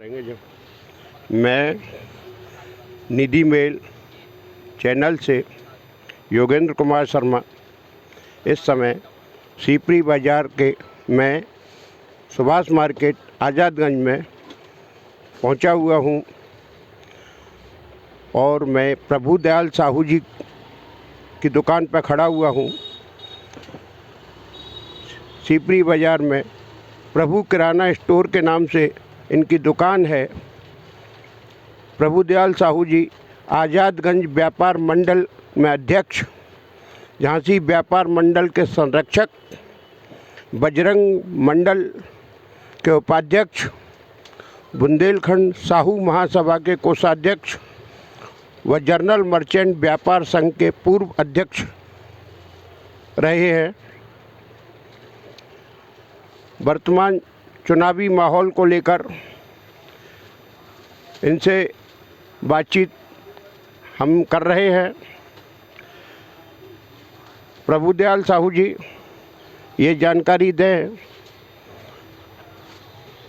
मैं निधि mail channel से योगेंद्र कुमार शर्मा इस समय सीपरी बाज़ार के मैं सुभाष मार्केट आज़ादगंज में पहुंचा हुआ हूं और मैं प्रभु दयाल साहू जी की दुकान पर खड़ा हुआ हूं। सीपरी बाज़ार में प्रभु किराना स्टोर के नाम से इनकी दुकान है। प्रभु दयाल साहू जी आज़ादगंज व्यापार मंडल में अध्यक्ष, झांसी व्यापार मंडल के संरक्षक, बजरंग मंडल के उपाध्यक्ष, बुंदेलखंड साहू महासभा के कोषाध्यक्ष व जनरल मर्चेंट व्यापार संघ के पूर्व अध्यक्ष रहे हैं। वर्तमान चुनावी माहौल को लेकर इनसे बातचीत हम कर रहे हैं। प्रभु दयाल साहू जी ये जानकारी दें,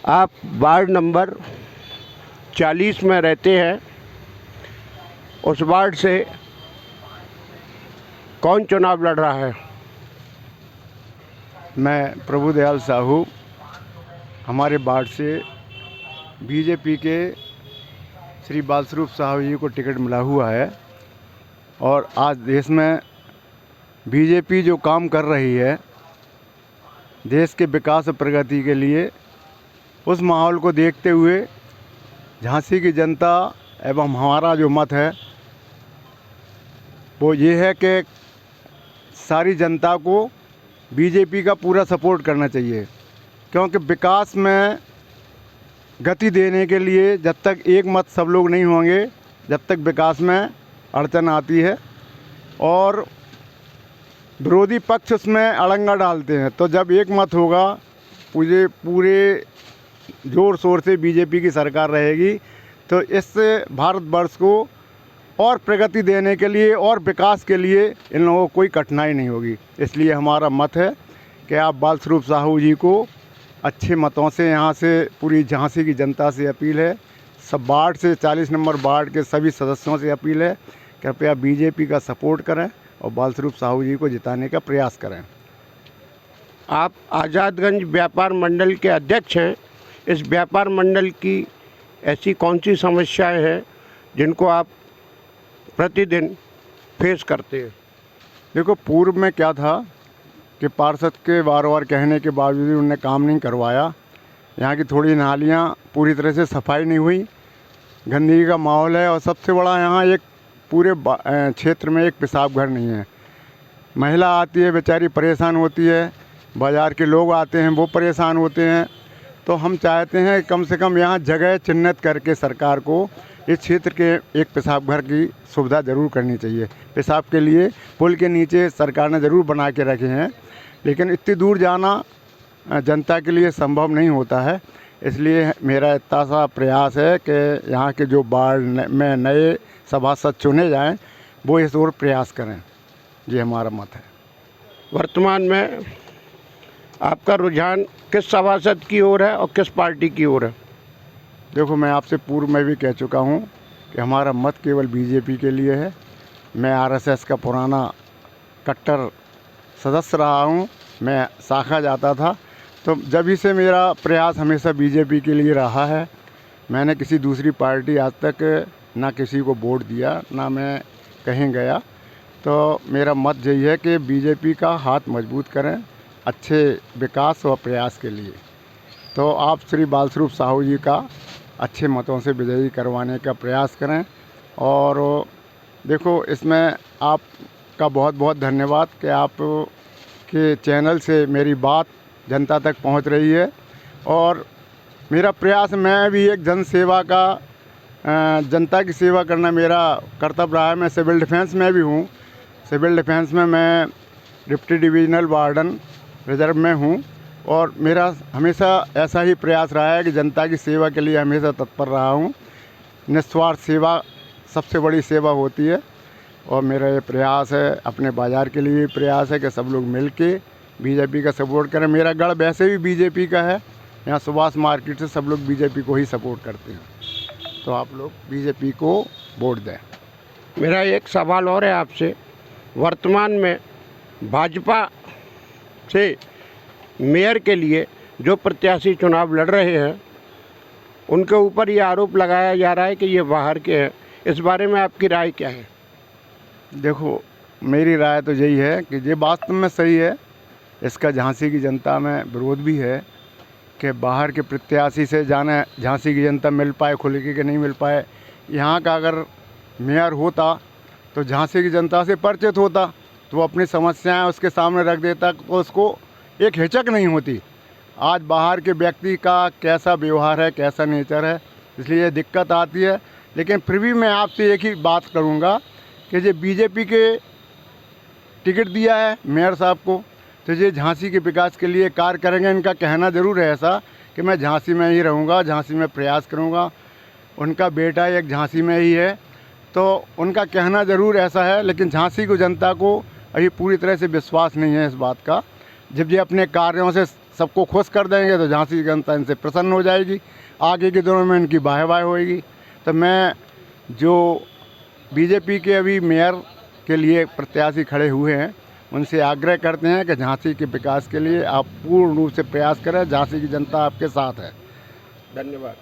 आप वार्ड नंबर 40 में रहते हैं, उस वार्ड से कौन चुनाव लड़ रहा है? मैं प्रभु दयाल साहू, हमारे वार्ड से बीजेपी के श्री बालस्वरूप साहू जी को टिकट मिला हुआ है और आज देश में बीजेपी जो काम कर रही है देश के विकास और प्रगति के लिए, उस माहौल को देखते हुए झांसी की जनता एवं हमारा जो मत है वो ये है कि सारी जनता को बीजेपी का पूरा सपोर्ट करना चाहिए, क्योंकि विकास में गति देने के लिए जब तक एक मत सब लोग नहीं होंगे, जब तक विकास में अड़चन आती है और विरोधी पक्ष उसमें अड़ंगा डालते हैं। तो जब एक मत होगा, पूरे ज़ोर शोर से बीजेपी की सरकार रहेगी, तो इससे भारतवर्ष को और प्रगति देने के लिए और विकास के लिए इन लोगों को कोई कठिनाई नहीं होगी। इसलिए हमारा मत है कि आप बालस्वरूप साहू जी को अच्छे मतों से, यहाँ से पूरी झांसी की जनता से अपील है, सब वार्ड से 40 नंबर वार्ड के सभी सदस्यों से अपील है, कृपया बीजेपी का सपोर्ट करें और बालस्वरूप साहू जी को जिताने का प्रयास करें। आप आज़ादगंज व्यापार मंडल के अध्यक्ष हैं। इस व्यापार मंडल की ऐसी कौन सी समस्याएं हैं जिनको आप प्रतिदिन फेस करते हैं? देखो, पूर्व में क्या था कि पार्षद के बार बार कहने के बावजूद उन्होंने काम नहीं करवाया। यहाँ की थोड़ी नालियाँ पूरी तरह से सफाई नहीं हुई, गंदगी का माहौल है और सबसे बड़ा यहाँ एक पूरे क्षेत्र में एक पेशाब घर नहीं है। महिला आती है, बेचारी परेशान होती है, बाज़ार के लोग आते हैं वो परेशान होते हैं। तो हम चाहते हैं कम से कम यहाँ जगह चिन्हित करके सरकार को इस क्षेत्र के एक पेशाब घर की सुविधा ज़रूर करनी चाहिए। पेशाब के लिए पुल के नीचे सरकार ने ज़रूर बना के रखे हैं, लेकिन इतनी दूर जाना जनता के लिए संभव नहीं होता है। इसलिए मेरा इतना सा प्रयास है कि यहाँ के जो वार्ड में नए सभासद चुने जाएं वो इस ओर प्रयास करें। ये हमारा मत है। वर्तमान में आपका रुझान किस सभासद की ओर है और किस पार्टी की ओर है? देखो, मैं आपसे पूर्व में भी कह चुका हूँ कि हमारा मत केवल बीजेपी के लिए है। मैं आरएसएस का पुराना कट्टर सदस्य रहा हूँ, मैं शाखा जाता था, तो जब से मेरा प्रयास हमेशा बीजेपी के लिए रहा है। मैंने किसी दूसरी पार्टी आज तक ना किसी को वोट दिया, ना मैं कहीं गया। तो मेरा मत यही है कि बीजेपी का हाथ मजबूत करें अच्छे विकास और प्रयास के लिए। तो आप श्री बालस्वरूप साहू जी का अच्छे मतों से विजयी करवाने का प्रयास करें। और देखो, इसमें आपका बहुत बहुत धन्यवाद कि आप के चैनल से मेरी बात जनता तक पहुंच रही है। और मेरा प्रयास, मैं भी एक जन सेवा का, जनता की सेवा करना मेरा कर्तव्य रहा है। मैं सिविल डिफेंस में भी हूँ। सिविल डिफेंस में मैं डिप्टी डिविजनल वार्डन रिजर्व में हूँ और मेरा हमेशा ऐसा ही प्रयास रहा है कि जनता की सेवा के लिए हमेशा तत्पर रहा हूँ। निस्वार्थ सेवा सबसे बड़ी सेवा होती है और मेरा ये प्रयास है, अपने बाज़ार के लिए प्रयास है कि सब लोग मिल के बीजेपी का सपोर्ट करें। मेरा गढ़ वैसे भी बीजेपी का है, यहाँ सुभाष मार्केट से सब लोग बीजेपी को ही सपोर्ट करते हैं, तो आप लोग बीजेपी को वोट दें। मेरा एक सवाल और है आपसे, वर्तमान में भाजपा से मेयर के लिए जो प्रत्याशी चुनाव लड़ रहे हैं उनके ऊपर ये आरोप लगाया जा रहा है कि ये बाहर के हैं, इस बारे में आपकी राय क्या है? देखो, मेरी राय तो यही है कि ये वास्तव में सही है। इसका झांसी की जनता में विरोध भी है कि बाहर के प्रत्याशी से जाने झांसी की जनता मिल पाए, खुल के नहीं मिल पाए। यहाँ का अगर मेयर होता तो झांसी की जनता से परिचित होता, तो वो अपनी समस्याएं उसके सामने रख देता, तो उसको एक हिचक नहीं होती। आज बाहर के व्यक्ति का कैसा व्यवहार है, कैसा नेचर है, इसलिए ये दिक्कत आती है। लेकिन फिर भी मैं आपसे एक ही बात करूँगा कि ये बीजेपी के टिकट दिया है मेयर साहब को, तो ये झांसी के विकास के लिए कार्य करेंगे। इनका कहना ज़रूर है ऐसा कि मैं झांसी में ही रहूँगा, झांसी में प्रयास करूँगा। उनका बेटा एक झांसी में ही है, तो उनका कहना ज़रूर ऐसा है। लेकिन झांसी की जनता को अभी पूरी तरह से विश्वास नहीं है इस बात का। जब ये अपने कार्यों से सबको खुश कर देंगे तो झांसी की जनता इनसे प्रसन्न हो जाएगी, आगे के दिनों में इनकी वाहवाही होएगी। तो मैं जो बीजेपी के अभी मेयर के लिए प्रत्याशी खड़े हुए हैं उनसे आग्रह करते हैं कि झांसी के विकास के लिए आप पूर्ण रूप से प्रयास करें। झांसी की जनता आपके साथ है। धन्यवाद।